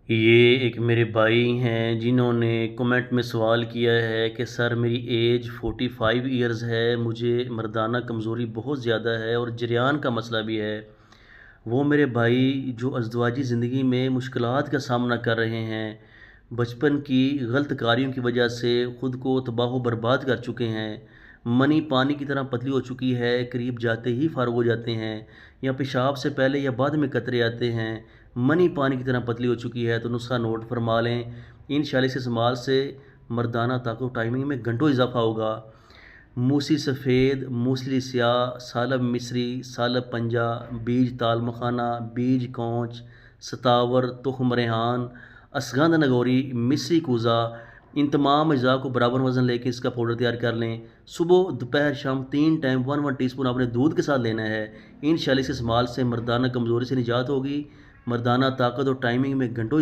یہ ایک میرے بھائی ہیں جنہوں نے کمنٹ میں سوال کیا ہے کہ سر میری ایج 45 ایئرز ہے، مجھے مردانہ کمزوری بہت زیادہ ہے اور جریان کا مسئلہ بھی ہے۔ وہ میرے بھائی جو ازدواجی زندگی میں مشکلات کا سامنا کر رہے ہیں، بچپن کی غلط کاریوں کی وجہ سے خود کو تباہ و برباد کر چکے ہیں، منی پانی کی طرح پتلی ہو چکی ہے، قریب جاتے ہی فارغ ہو جاتے ہیں، یا پیشاب سے پہلے یا بعد میں قطرے آتے ہیں، منی پانی کی طرح پتلی ہو چکی ہے۔ تو نسخہ نوٹ فرما لیں، ان 46 استعمال سے مردانہ طاقت و ٹائمنگ میں گھنٹوں اضافہ ہوگا۔ موسی سفید، موسلی سیاہ، سالب مصری، سالب پنجہ، بیج تال مکھانا، بیج کونچ، ستاور، تخم ریحان، اشگند نگوری، مصری کوزہ، ان تمام اجزاء کو برابر وزن لے کے اس کا پاؤڈر تیار کر لیں۔ صبح دوپہر شام 3 ٹائم 1 ٹی اسپون آپ نے دودھ کے ساتھ لینا ہے۔ ان 46 استعمال سے مردانہ کمزوری سے نجات ہوگی، مردانہ طاقت اور ٹائمنگ میں گھنٹوں